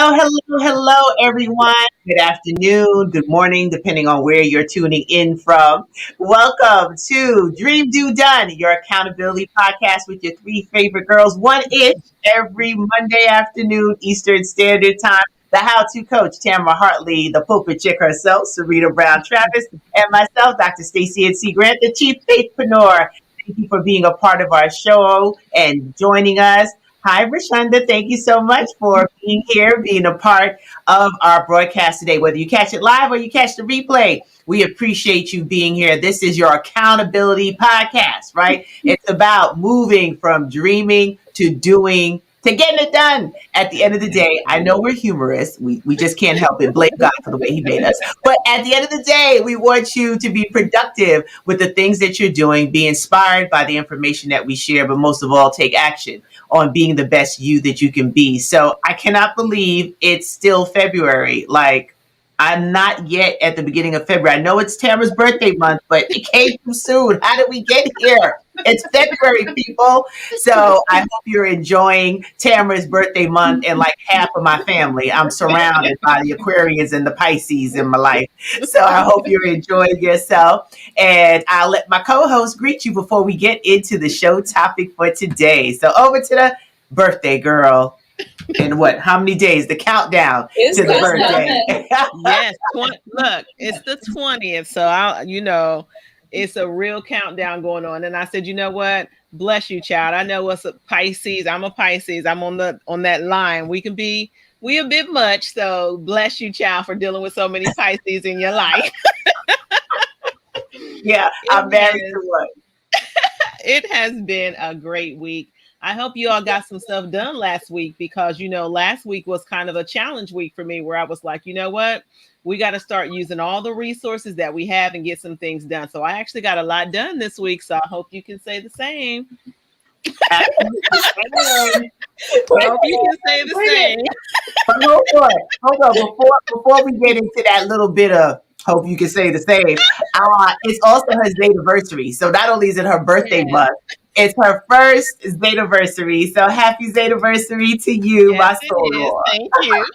Hello, hello, hello, everyone. Good afternoon, good morning, depending on where you're tuning in from. Welcome to Dream Do Done, your accountability podcast with your three favorite girls, one ish, every Monday afternoon, Eastern Standard Time. The how to coach, Tamara Hartley, the pulpit chick herself, Sarita Brown Travis, and myself, Dr. Stacey N.C. Grant, the chief faithpreneur. Thank you for being a part of our show and joining us. Hi, Rashonda. Thank you so much for being here, being a part of our broadcast today. Whether you catch it live or you catch the replay, we appreciate you being here. This is your accountability podcast, right? It's about moving from dreaming to doing to getting it done. At the end of the day, I know we're humorous. We just can't help it. Blame God for the way He made us. But at the end of the day, we want you to be productive with the things that you're doing, be inspired by the information that we share, but most of all, take action on being the best you that you can be. So I cannot believe it's still February. Like, I'm not yet at the beginning of February. I know it's Tamara's birthday month, but it came too soon. How did we get here? It's February, people. So I hope you're enjoying Tamara's birthday month and like half of my family. I'm surrounded by the Aquarians and the Pisces in my life. So I hope you're enjoying yourself. And I'll let my co-host greet you before we get into the show topic for today. So over to the birthday girl. In what? How many days? The countdown to the birthday. Yes, look, it's the 20th, so it's a real countdown going on. And I said, you know what? Bless you, child. I know what's a Pisces. I'm a Pisces. I'm on that line. We a bit much, so bless you, child, for dealing with so many Pisces in your life. Yeah, I'm married to one. It has been a great week. I hope you all got some stuff done last week because, last week was kind of a challenge week for me where I was like, you know what? We got to start using all the resources that we have and get some things done. So I actually got a lot done this week. So I hope you can say the same. I hope you can say the same. But hold on. Before we get into that little bit of hope you can say the same, it's also her Zetaversary. So not only is it her birthday month, it's her first Zetaversary. So happy Zetaversary to you, my soul. Thank you.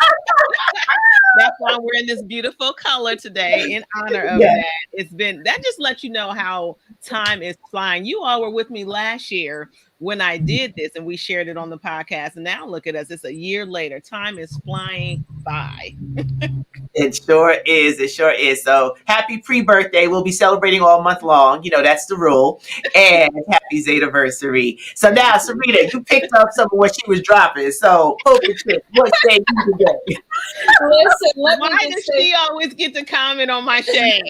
That's why we're in this beautiful color today in honor of that. That just lets you know how time is flying. You all were with me last year when I did this and we shared it on the podcast. And now look at us. It's a year later. Time is flying by. It sure is. It sure is. So happy pre-birthday. We'll be celebrating all month long. That's the rule. And happy Zetaversary. So now, Sarita, you picked up some of what she was dropping. So what say you today? Listen, why does she always get to comment on my shade?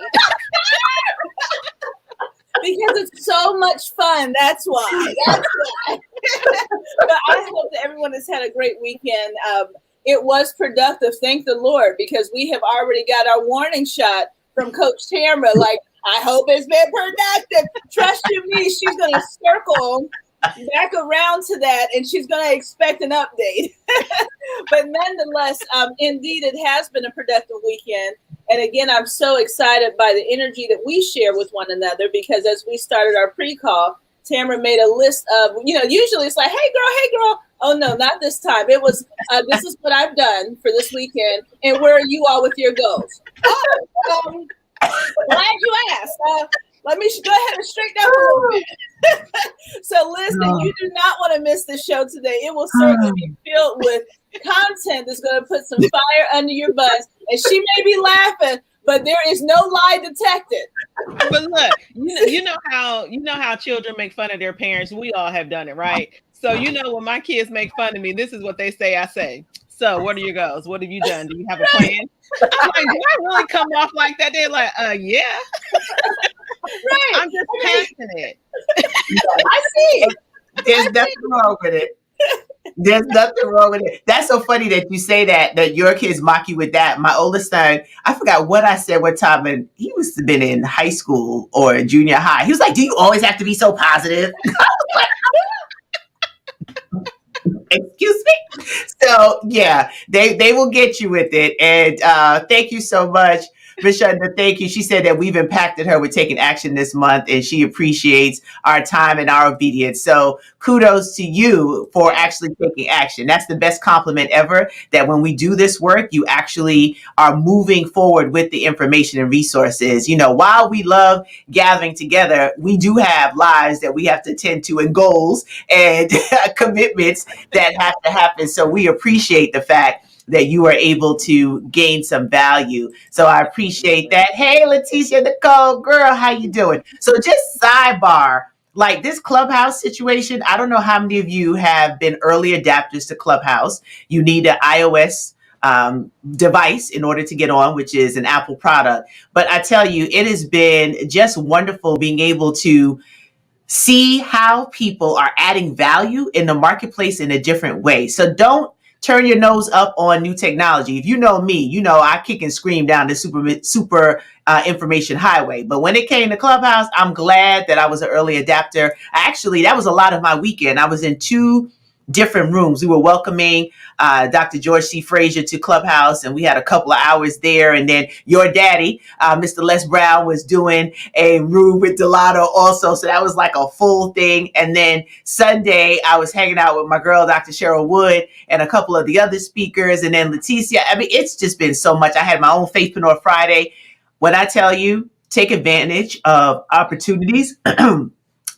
Because it's so much fun. That's why. But I hope that everyone has had a great weekend. It was productive. Thank the Lord, because we have already got our warning shot from Coach Tamara. Like, I hope it's been productive. Trust you me, she's going to circle back around to that, and she's going to expect an update. But nonetheless, indeed, it has been a productive weekend. And again, I'm so excited by the energy that we share with one another, because as we started our pre-call, Tamara made a list of, usually it's like, hey girl. Oh no, not this time. It was, this is what I've done for this weekend. And where are you all with your goals? Glad you asked. Let me go ahead and straighten up a little bit. So listen, you do not want to miss the show today. It will certainly be filled with content that's going to put some fire under your butts. And she may be laughing, but there is no lie detected. But look, you know how children make fun of their parents. We all have done it, right? So when my kids make fun of me, this is what they say. I say, so what are your goals? What have you done? Do you have a plan? I'm like, do I really come off like that? They're like, yeah. Right. I'm just passionate. I see. There's nothing wrong with it. There's nothing wrong with it. That's so funny that you say that your kids mock you with that. My oldest son, I forgot what I said one time, and he must have been in high school or junior high. He was like, do you always have to be so positive? Excuse me? So yeah, they will get you with it. And thank you so much Rashonda, thank you. She said that we've impacted her with taking action this month, and she appreciates our time and our obedience. So kudos to you for actually taking action. That's the best compliment ever, that when we do this work, you actually are moving forward with the information and resources. You know, while we love gathering together, we do have lives that we have to attend to, and goals and commitments that have to happen. So we appreciate the fact that you are able to gain some value. So I appreciate that. Hey, Leticia Nicole, girl, how you doing? So just sidebar, like this Clubhouse situation, I don't know how many of you have been early adapters to Clubhouse. You need an iOS device in order to get on, which is an Apple product. But I tell you, it has been just wonderful being able to see how people are adding value in the marketplace in a different way. So don't turn your nose up on new technology. If you know me, you know I kick and scream down the super information highway. But when it came to Clubhouse, I'm glad that I was an early adapter. Actually, that was a lot of my weekend. I was in 2 different rooms. We were welcoming Dr. George C. Frazier to Clubhouse, and we had a couple of hours there. And then your daddy, Mr. Les Brown, was doing a room with Delano also. So that was like a full thing. And then Sunday, I was hanging out with my girl, Dr. Cheryl Wood, and a couple of the other speakers. And then Leticia. I mean, it's just been so much. I had my own Faithpreneur Friday. When I tell you, take advantage of opportunities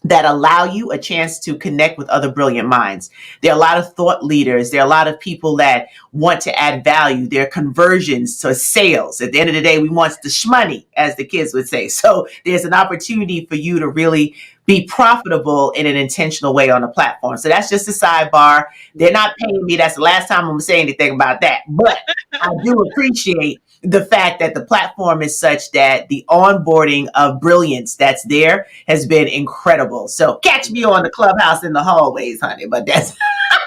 that allow you a chance to connect with other brilliant minds. There are a lot of thought leaders. There are a lot of people that want to add value. There are conversions to sales. At the end of the day, we want the shmoney, as the kids would say. So there's an opportunity for you to really be profitable in an intentional way on the platform. So that's just a sidebar. They're not paying me. That's the last time I'm going to say anything about that. But I do appreciate the fact that the platform is such that the onboarding of brilliance that's there has been incredible. So catch me on the Clubhouse in the hallways, honey. But that's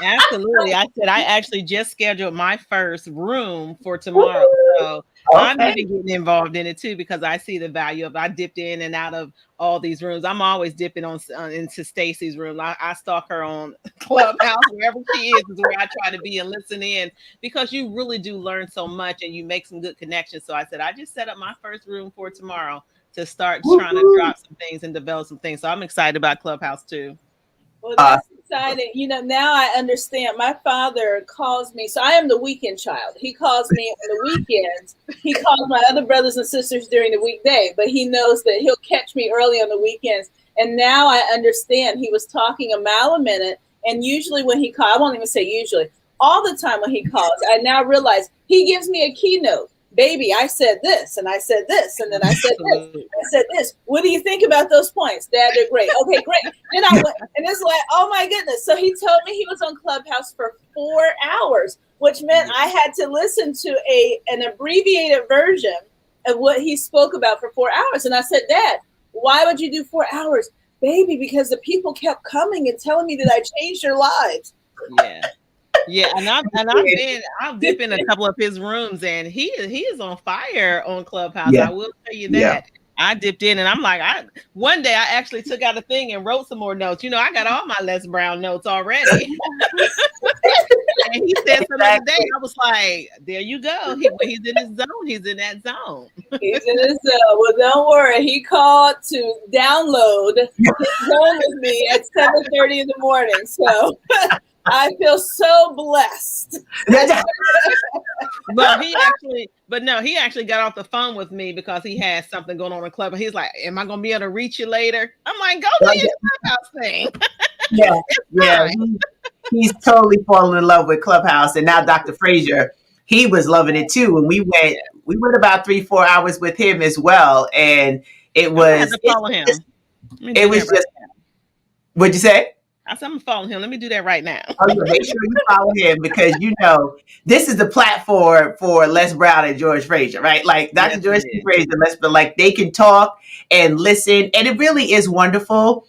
absolutely. I said I actually just scheduled my first room for tomorrow. So I'm even getting involved in it too, because I see the value of. I dipped in and out of all these rooms. I'm always dipping on into Stacy's room. I stalk her on Clubhouse. Wherever she is where I try to be and listen in, because you really do learn so much and you make some good connections. So I said I just set up my first room for tomorrow to start trying to drop some things and develop some things. So I'm excited about Clubhouse too. Well, that's exciting. You know, now I understand. My father calls me. So I am the weekend child. He calls me on the weekends. He calls my other brothers and sisters during the weekday, but he knows that he'll catch me early on the weekends. And now I understand. He was talking a mile a minute. And usually when he calls, I won't even say usually, all the time when he calls, I now realize he gives me a keynote. Baby, I said this, and I said this, and then I said this, I said this. What do you think about those points? Dad, they're great. Okay, great. Then I went, and it's like, oh my goodness. So he told me he was on Clubhouse for 4 hours, which meant I had to listen to an abbreviated version of what he spoke about for 4 hours. And I said, Dad, why would you do 4 hours? Baby, because the people kept coming and telling me that I changed their lives. Yeah. Yeah, and I've dipped in a couple of his rooms, and he is on fire on Clubhouse. Yeah. I will tell you that. Yeah. I dipped in, and I'm like, one day I actually took out a thing and wrote some more notes. You know, I got all my Les Brown notes already. And he said something the other day. I was like, there you go. He's in his zone. He's in that zone. He's in his zone. Well, don't worry. He called to download his zone with me at 7:30 in the morning. So I feel so blessed. He actually got off the phone with me because he had something going on in Club. He's like, am I going to be able to reach you later? I'm like, go to your Clubhouse thing. Yeah. He's totally fallen in love with Clubhouse. And now Dr. Frazier, he was loving it too. And we went about 3-4 hours with him as well. And it was, it was just, what'd you say? I said, I'm gonna follow him. Let me do that right now. Oh, yeah, make sure you follow him, because you know this is the platform for Les Brown and George Frazier, right? Like Dr. George Frazier and Les Brown, like they can talk and listen, and it really is wonderful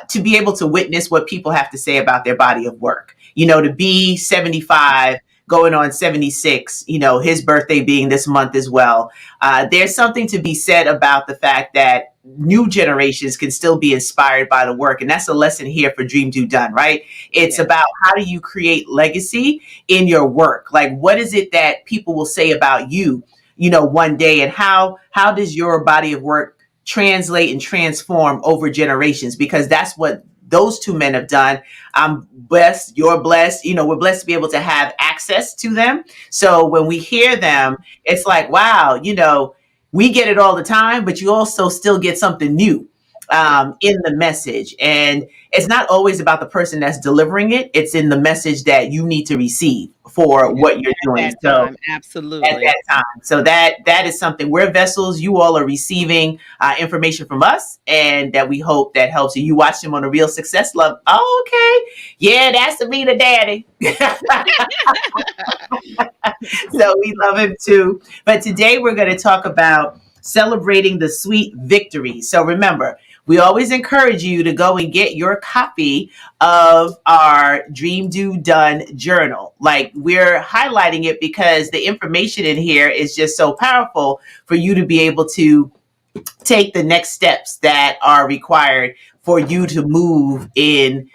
to be able to witness what people have to say about their body of work. You know, to be 75, going on 76. You know, his birthday being this month as well. There's something to be said about the fact that new generations can still be inspired by the work. And that's a lesson here for Dream Do Done, right? It's about how do you create legacy in your work? Like, what is it that people will say about you one day, and how does your body of work translate and transform over generations? Because that's what those two men have done. I'm blessed, you're blessed, we're blessed to be able to have access to them. So when we hear them, it's like, wow, we get it all the time, but you also still get something new in the message. And it's not always about the person that's delivering it. It's in the message that you need to receive for what you're doing. At that time, absolutely. At that time. So that is something. We're vessels. You all are receiving information from us, and that we hope that helps you. You watch them on a Real Success Love. Oh, okay. Yeah, that's Amina Daddy. So we love him too. But today we're going to talk about celebrating the sweet victory. So remember, we always encourage you to go and get your copy of our Dream Do Done journal. Like, we're highlighting it because the information in here is just so powerful for you to be able to take the next steps that are required for you to move in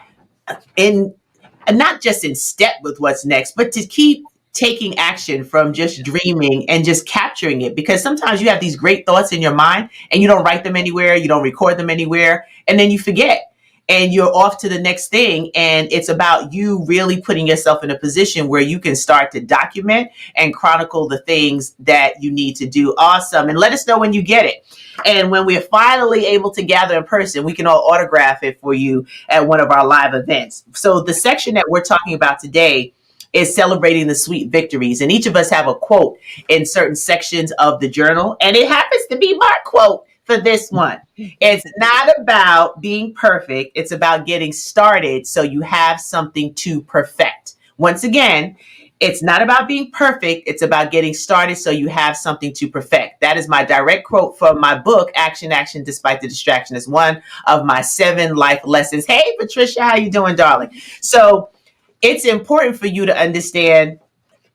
not just in step with what's next, but to keep taking action from just dreaming and just capturing it. Because sometimes you have these great thoughts in your mind and you don't write them anywhere, you don't record them anywhere, and then you forget and you're off to the next thing. And it's about you really putting yourself in a position where you can start to document and chronicle the things that you need to do. Awesome. And let us know when you get it. And when we're finally able to gather in person, we can all autograph it for you at one of our live events. So the section that we're talking about today is celebrating the sweet victories. And each of us have a quote in certain sections of the journal. And it happens to be my quote for this one. It's not about being perfect. It's about getting started so you have something to perfect. Once again, it's not about being perfect. It's about getting started so you have something to perfect. That is my direct quote from my book, Action, Action Despite the Distraction. It's one of my 7 life lessons. Hey, Patricia, how you doing, darling? So it's important for you to understand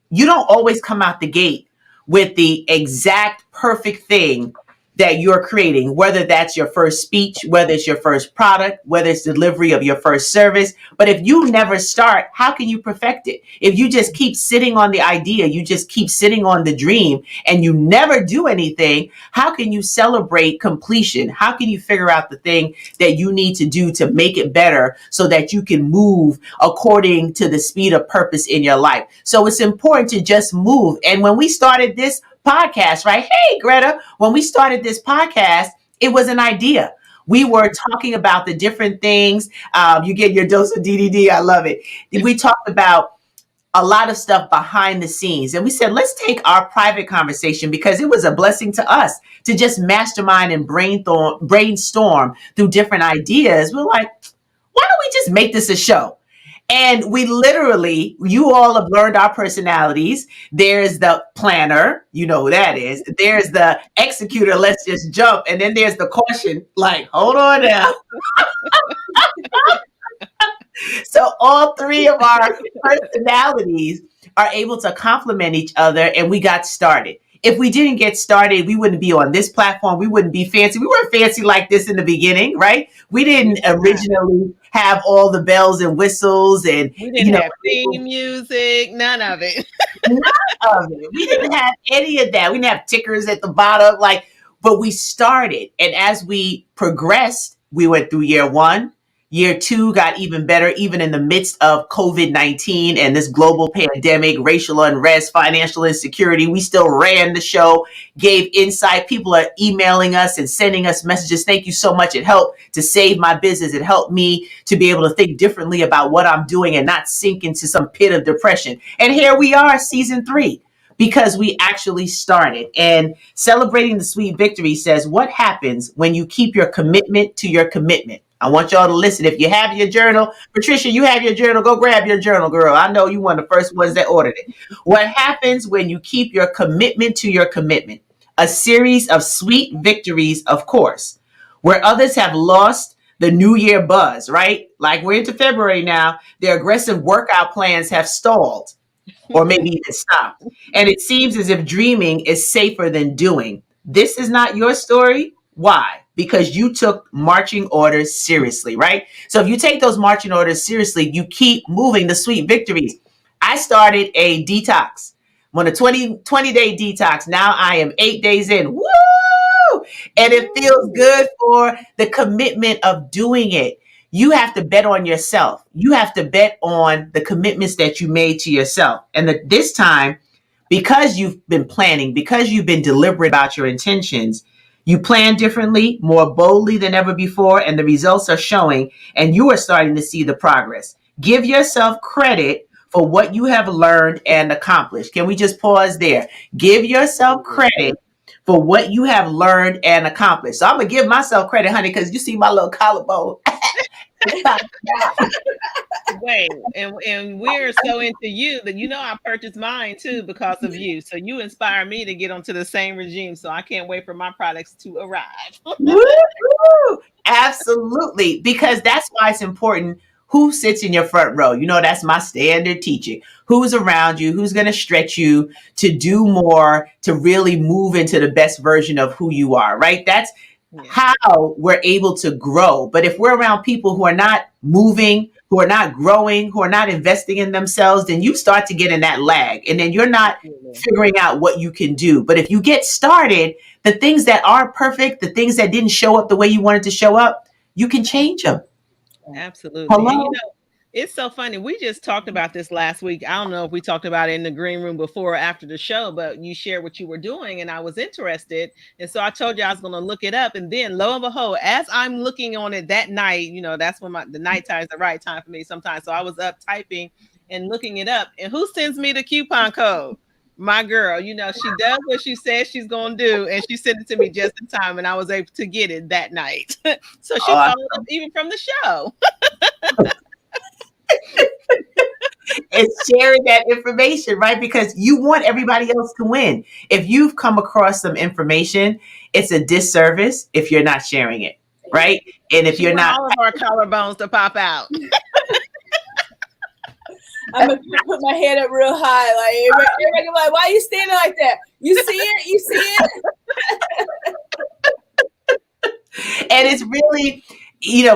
you don't always come out the gate with the exact perfect thing that you're creating, whether that's your first speech, whether it's your first product, whether it's delivery of your first service. But if you never start, how can you perfect it? If you just keep sitting on the idea, you just keep sitting on the dream and you never do anything, how can you celebrate completion? How can you figure out the thing that you need to do to make it better so that you can move according to the speed of purpose in your life? So it's important to just move. And when we started this podcast, right? Hey, Greta, when we started this podcast, it was an idea. We were talking about the different things. You get your dose of DDD. I love it. We talked about a lot of stuff behind the scenes. And we said, let's take our private conversation because it was a blessing to us to just mastermind and brainstorm through different ideas. We're like, why don't we just make this a show? And we literally, you all have learned our personalities. There's the planner, you know who that is. There's the executor, let's just jump. And then there's the caution, like, hold on now. So all 3 of our personalities are able to complement each other, and we got started. If we didn't get started, we wouldn't be on this platform. We wouldn't be fancy. We weren't fancy like this in the beginning, right? We didn't originally have all the bells and whistles, and we didn't have theme music, none of it. None of it. We didn't have any of that. We didn't have tickers at the bottom, but we started. And as we progressed, we went through year 1. Year 2 got even better, even in the midst of COVID-19 and this global pandemic, racial unrest, financial insecurity. We still ran the show, gave insight. People are emailing us and sending us messages. Thank you so much. It helped to save my business. It helped me to be able to think differently about what I'm doing and not sink into some pit of depression. And here we are, season 3. Because we actually started. And celebrating the sweet victory says, what happens when you keep your commitment to your commitment? I want y'all to listen. If you have your journal, Patricia, you have your journal, go grab your journal, girl. I know you one of the first ones that ordered it. What happens when you keep your commitment to your commitment? A series of sweet victories, of course, where others have lost the New Year buzz, right? Like, we're into February now. Their aggressive workout plans have stalled. Or maybe even stopped. And it seems as if dreaming is safer than doing. This is not your story. Why? Because you took marching orders seriously, right? So if you take those marching orders seriously, you keep moving the sweet victories. I started a detox. I'm on a 20-day detox. Now I am 8 days in. Woo! And it feels good for the commitment of doing it. You have to bet on yourself. You have to bet on the commitments that you made to yourself. And this time, because you've been planning, because you've been deliberate about your intentions, you plan differently, more boldly than ever before, and the results are showing, and you are starting to see the progress. Give yourself credit for what you have learned and accomplished. Can we just pause there? Give yourself credit for what you have learned and accomplished. So I'm going to give myself credit, honey, because you see my little collarbone. Wait, and we're so into you that I purchased mine too because of you. So you inspire me to get onto the same regime. So I can't wait for my products to arrive. Woo-hoo! Absolutely, because that's why it's important who sits in your front row. That's my standard teaching. Who's around you? Who's going to stretch you to do more, to really move into the best version of who you are, right? That's how we're able to grow. But if we're around people who are not moving, who are not growing, who are not investing in themselves, then you start to get in that lag, and then you're not figuring out what you can do. But if you get started, the things that aren't perfect, the things that didn't show up the way you wanted to show up, you can change them. Absolutely. Hello? And, it's so funny. We just talked about this last week. I don't know if we talked about it in the green room before or after the show, but you shared what you were doing and I was interested. And so I told you I was going to look it up. And then lo and behold, as I'm looking on it that night, that's when the nighttime is the right time for me sometimes. So I was up typing and looking it up. And who sends me the coupon code? My girl. She does what she says she's going to do. And she sent it to me just in time. And I was able to get it that night. So she followed up even from the show. It's sharing that information, right? Because you want everybody else to win. If you've come across some information, it's a disservice if you're not sharing it, right? And if you're not, all of our collarbones to pop out. I'm gonna put my head up real high, like everybody like, why are you standing like that? You see it? You see it? And it's really,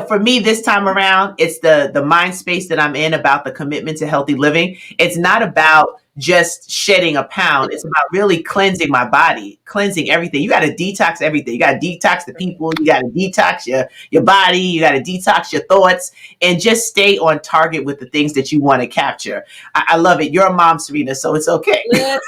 for me this time around, it's the mind space that I'm in about the commitment to healthy living. It's not about just shedding a pound. It's about really cleansing my body, cleansing everything. You got to detox everything. You got to detox the people. You got to detox your body. You got to detox your thoughts and just stay on target with the things that you want to capture. I love it. You're a mom, Serena, so it's okay. Listen,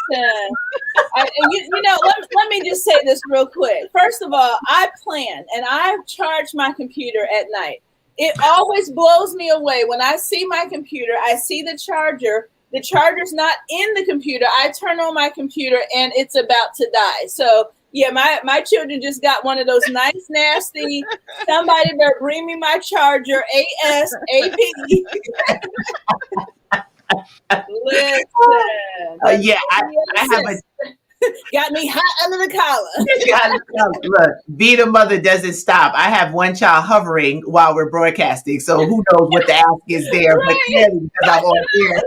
let me just say this real quick. First of all, I plan and I charge my computer at night. It always blows me away when I see my computer, I see the charger. The charger's not in the computer. I turn on my computer and it's about to die. So yeah, my children just got one of those nice, nasty, somebody better bring me my charger ASAP. Listen. Yeah, I have a got me hot under the collar. Look, being a mother doesn't stop. I have one child hovering while we're broadcasting, so who knows what the ask is there, right. But clearly because I'm on here.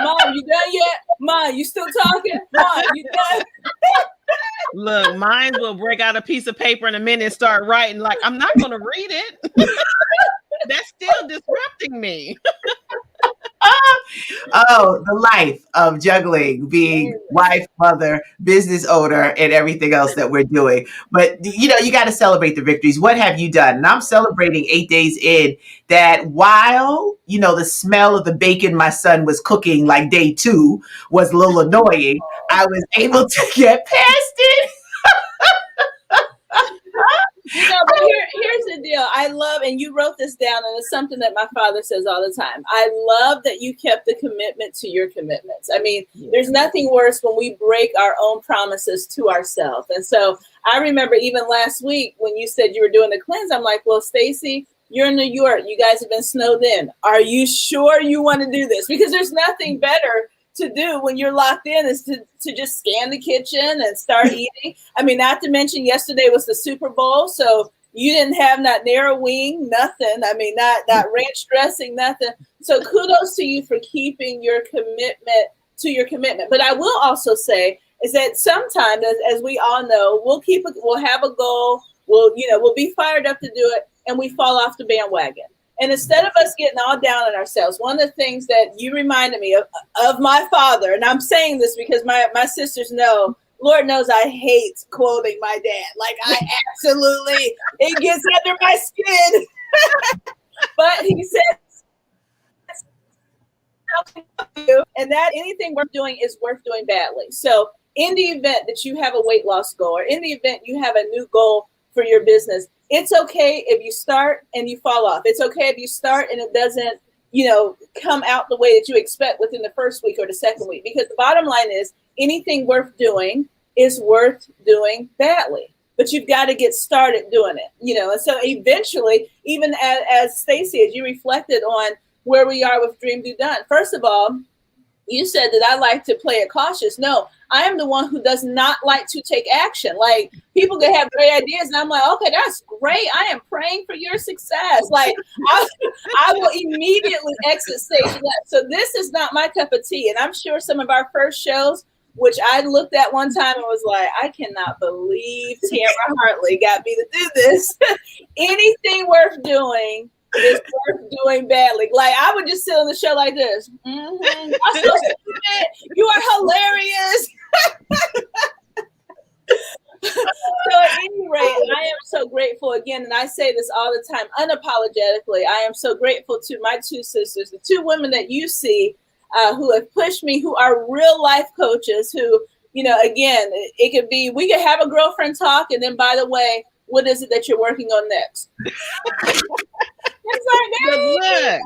Mom, you done yet? Mom, you still talking? Mom, you done? Look, mine will break out a piece of paper in a minute and start writing like, I'm not going to read it. That's still disrupting me. Oh, the life of juggling, being wife, mother, business owner, and everything else that we're doing. But, you got to celebrate the victories. What have you done? And I'm celebrating 8 days in that while, the smell of the bacon my son was cooking like day 2 was a little annoying, I was able to get past it. But here's the deal. I love, and you wrote this down, and it's something that my father says all the time. I love that you kept the commitment to your commitments. I mean, there's nothing worse when we break our own promises to ourselves. And so I remember even last week when you said you were doing the cleanse, I'm like, well, Stacey, you're in New York. You guys have been snowed in. Are you sure you want to do this? Because there's nothing better to do when you're locked in is to just scan the kitchen and start eating. I mean, not to mention yesterday was the Super Bowl, so you didn't have that narrow wing, nothing. I mean, not ranch dressing, nothing. So kudos to you for keeping your commitment to your commitment. But I will also say is that sometimes, as we all know, we'll have a goal, we'll be fired up to do it, and we fall off the bandwagon. And instead of us getting all down on ourselves, one of the things that you reminded me of my father, and I'm saying this because my sisters know, Lord knows I hate quoting my dad. Like, I absolutely, it gets under my skin. But he said, and that anything worth doing is worth doing badly. So in the event that you have a weight loss goal, or in the event you have a new goal for your business, it's okay if you start and you fall off. It's okay if you start and it doesn't, come out the way that you expect within the first week or the second week, because the bottom line is anything worth doing is worth doing badly. But you've got to get started doing it, and so eventually, even as Stacey, as you reflected on where we are with Dream Do Done. First of all, you said that I like to play it cautious. No, I am the one who does not like to take action. Like, people can have great ideas, and I'm like, okay, that's great. I am praying for your success. Like, I will immediately exit stage left. So this is not my cup of tea. And I'm sure some of our first shows, which I looked at one time and was like, I cannot believe Tamara Hartley got me to do this. Anything worth doing is worth doing badly. Like, I would just sit on the show like this. Mm-hmm. I'm so stupid. You are hilarious. So at any rate, I am so grateful again, and I say this all the time, unapologetically. I am so grateful to my two sisters, the two women that you see who have pushed me, who are real life coaches, who, again, it could be, we could have a girlfriend talk, and then, by the way, what is it that you're working on next? It's like,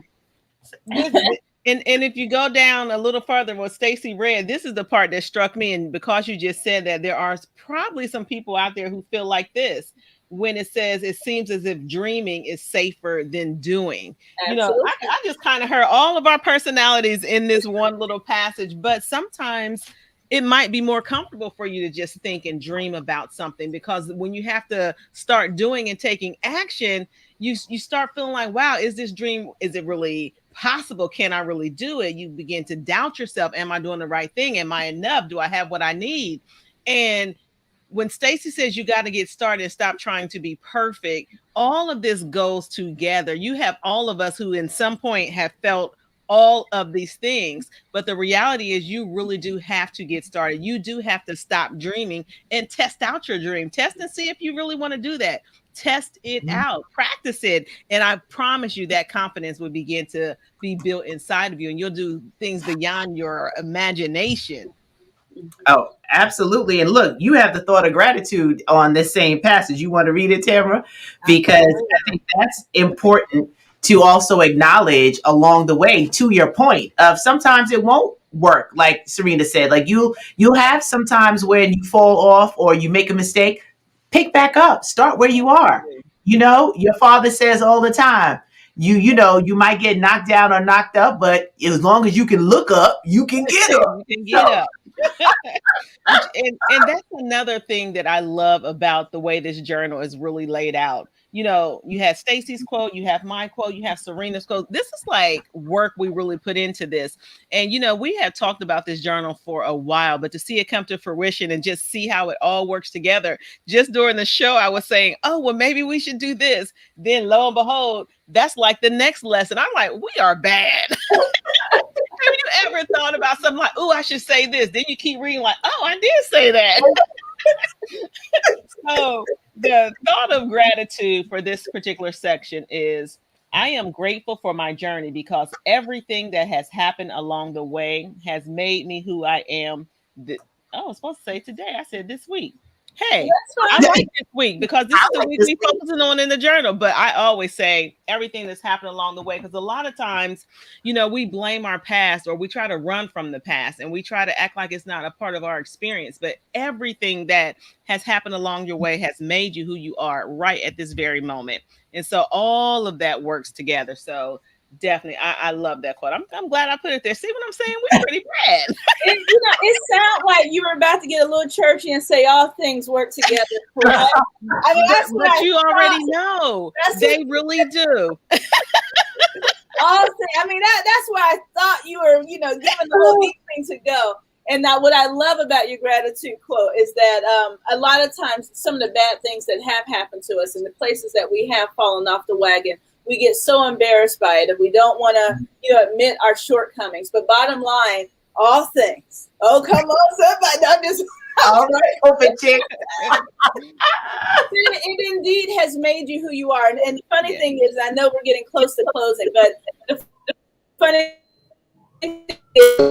look. And if you go down a little further, what Stacey read, this is the part that struck me. And because you just said that, there are probably some people out there who feel like this when it says it seems as if dreaming is safer than doing. Absolutely. I just kind of heard all of our personalities in this one little passage, but sometimes it might be more comfortable for you to just think and dream about something, because when you have to start doing and taking action, you start feeling like, wow, is this dream, is it really possible? Can I really do it? You begin to doubt yourself. Am I doing the right thing? Am I enough? Do I have what I need? And when Stacey says you got to get started and stop trying to be perfect, all of this goes together. You have all of us who in some point have felt all of these things, but the reality is you really do have to get started. You do have to stop dreaming and test out your dream. Test and see if you really want to do that. Test it out, practice it, and I promise you that confidence will begin to be built inside of you, and you'll do things beyond your imagination. Oh, absolutely. And look, you have the thought of gratitude on this same passage. You want to read it, Tamara? Because I think that's important to also acknowledge along the way, to your point of sometimes it won't work. Like Serena said, like you'll have sometimes when you fall off or you make a mistake, pick back up, start where you are. Your father says all the time, you might get knocked down or knocked up, but as long as you can look up, you can get up. You can get up. and that's another thing that I love about the way this journal is really laid out. You have Stacey's quote, you have my quote, you have Serena's quote. This is like work we really put into this. And, we have talked about this journal for a while, but to see it come to fruition and just see how it all works together. Just during the show, I was saying, oh, well, maybe we should do this. Then lo and behold, that's like the next lesson. I'm like, we are bad. Have you ever thought about something like, oh, I should say this? Then you keep reading like, oh, I did say that. So the thought of gratitude for this particular section is, I am grateful for my journey because everything that has happened along the way has made me who I am. I was supposed to say today. I said this week. Hey, I like this week because this is the week we're focusing on in the journal. But I always say everything that's happened along the way, because a lot of times, we blame our past or we try to run from the past and we try to act like it's not a part of our experience. But everything that has happened along your way has made you who you are right at this very moment. And so all of that works together. So definitely, I love that quote. I'm glad I put it there. See what I'm saying? We're pretty bad. It sounds like you were about to get a little churchy and say all things work together. I mean, that's what you already know. They really do. I mean, that's where I thought you were, giving the whole neat thing to go. And now what I love about your gratitude quote is that a lot of times some of the bad things that have happened to us and the places that we have fallen off the wagon, we get so embarrassed by it, and we don't want to, admit our shortcumings. But bottom line, all things. Oh, come on, somebody! I'm just all right, open chick. It indeed has made you who you are. And the funny thing is, I know we're getting close to closing, but the funny thing is, for the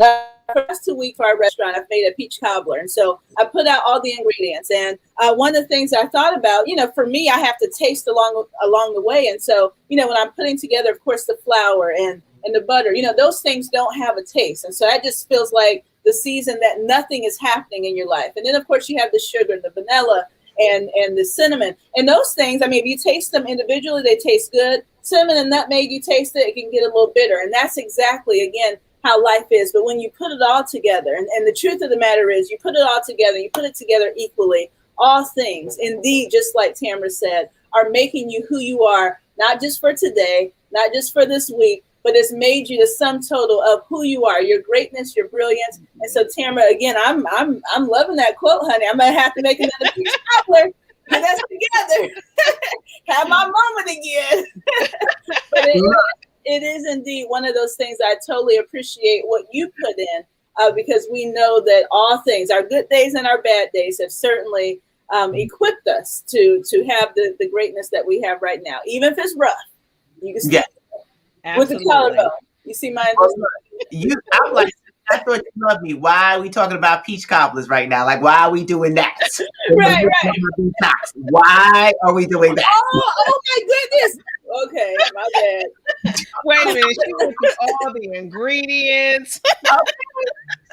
last 2 weeks for our restaurant, I've made a peach cobbler. And so I put out all the ingredients. And one of the things I thought about, for me, I have to taste along the way. And so, when I'm putting together, of course, the flour and the butter, those things don't have a taste. And so that just feels like the season that nothing is happening in your life. And then, of course, you have the sugar, the vanilla, and the cinnamon. And those things, if you taste them individually, they taste good. Cinnamon and nutmeg, you taste it, it can get a little bitter. And that's exactly, again, how life is. But when you put it all together, and the truth of the matter is, you put it all together, you put it together equally, all things, indeed, just like Tamara said, are making you who you are, not just for today, not just for this week, but it's made you the sum total of who you are, your greatness, your brilliance. And so, Tamara, again, I'm loving that quote, honey. I'm gonna have to make another peach cobbler. Get us together. Have my moment again. But it is indeed one of those things I totally appreciate what you put in, because we know that all things, our good days and our bad days, have certainly equipped us to have the greatness that we have right now. Even if it's rough, you can still with the collarbone. You see mine? I'm like, I thought you loved me. Why are we talking about peach cobblers right now? Like, why are we doing that? Right. Why are we doing that? Oh my goodness. Okay, my bad. Wait a minute. She went through all the ingredients.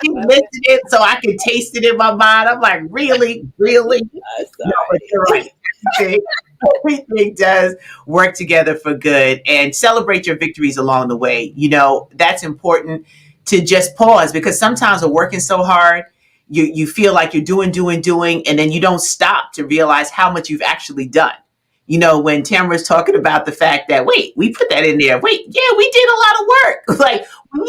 She listed it so I could taste it in my mind. I'm like, really? No, but you're right. Everything does work together for good, and celebrate your victories along the way. That's important to just pause, because sometimes we're working so hard, you feel like you're doing, and then you don't stop to realize how much you've actually done. When Tamara's talking about the fact that, wait, we put that in there. Wait, yeah, we did a lot of work. Like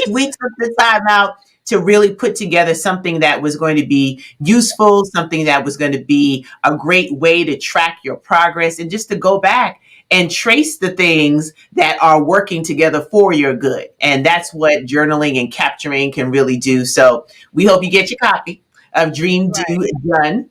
we took the time out to really put together something that was going to be useful, something that was going to be a great way to track your progress, and just to go back and trace the things that are working together for your good. And that's what journaling and capturing can really do. So we hope you get your copy of Dream Do Done.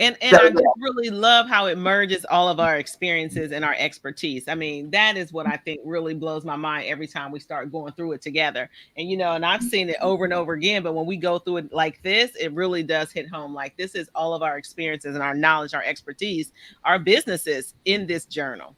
And I just really love how it merges all of our experiences and our expertise. That is what I think really blows my mind every time we start going through it together. And, and I've seen it over and over again, but when we go through it like this, it really does hit home. Like, this is all of our experiences and our knowledge, our expertise, our businesses in this journal.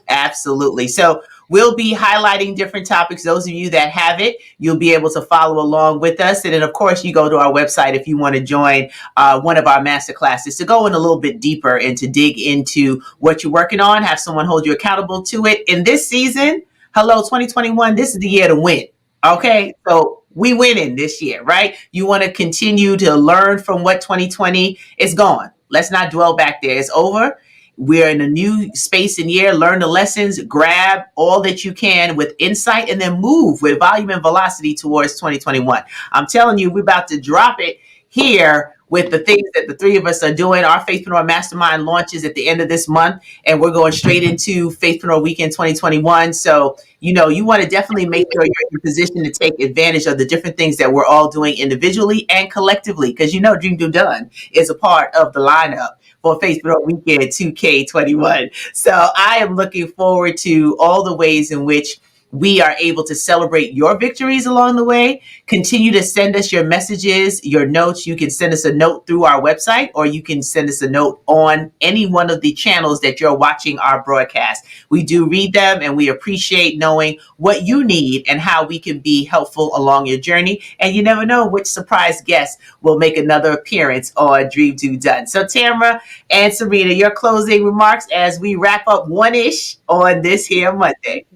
Absolutely. So we'll be highlighting different topics. Those of you that have it, you'll be able to follow along with us. And then, of course, you go to our website if you want to join one of our master classes to go in a little bit deeper and to dig into what you're working on, have someone hold you accountable to it. In this season, 2021, this is the year to win. Okay, so we winning this year, right? You want to continue to learn from what 2020 is gone. Let's not dwell back there. It's over. We're in a new space and year. Learn the lessons, grab all that you can with insight, and then move with volume and velocity towards 2021. I'm telling you, we're about to drop it here with the things that the three of us are doing. Our Faithpreneur Mastermind launches at the end of this month, and we're going straight into Faithpreneur Weekend 2021. So, you want to definitely make sure you're in a position to take advantage of the different things that we're all doing individually and collectively, because Dream Do Done is a part of the lineup for Faithpreneur Weekend 2K21. So I am looking forward to all the ways in which we are able to celebrate your victories along the way. Continue to send us your messages, your notes. You can send us a note through our website, or you can send us a note on any one of the channels that you're watching our broadcast. We do read them, and we appreciate knowing what you need and how we can be helpful along your journey. And you never know which surprise guest will make another appearance on Dream Do Done. So Tamara and Serena, your closing remarks as we wrap up one-ish on this here Monday.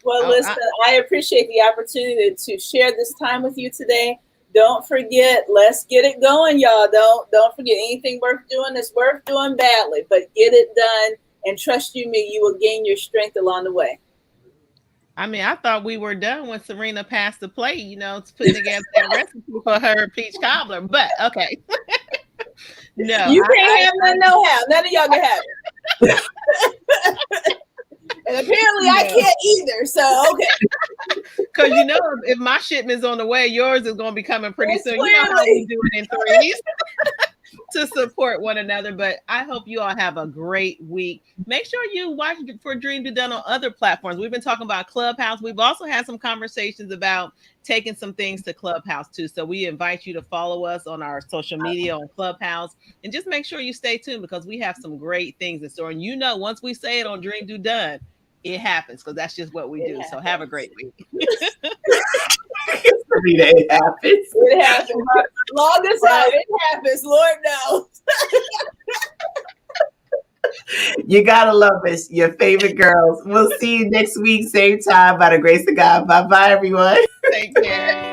Well, listen, I appreciate the opportunity to share this time with you today. Don't forget, let's get it going, y'all. Don't forget, anything worth doing is worth doing badly, but get it done, and trust me, you will gain your strength along the way. I thought we were done when Serena passed the plate, to put together that recipe for her peach cobbler, but okay. No, you can't have none, no how. None of y'all can have it. And apparently I can't either. So, okay. Because you know, if my shipment's on the way, yours is going to be coming pretty soon. You know how we do it in threes to support one another. But I hope you all have a great week. Make sure you watch for Dream to Done on other platforms. We've been talking about Clubhouse. We've also had some conversations about taking some things to Clubhouse too. So we invite you to follow us on our social media on Clubhouse, and just make sure you stay tuned because we have some great things in store. And you know, once we say it on Dream Do Done, it happens because that's just what we do. So have a great week. It happens. It happens. Log us out. It happens. Lord knows. You gotta love us, your favorite girls. We'll see you next week, same time, by the grace of God. Bye-bye, everyone. Take care.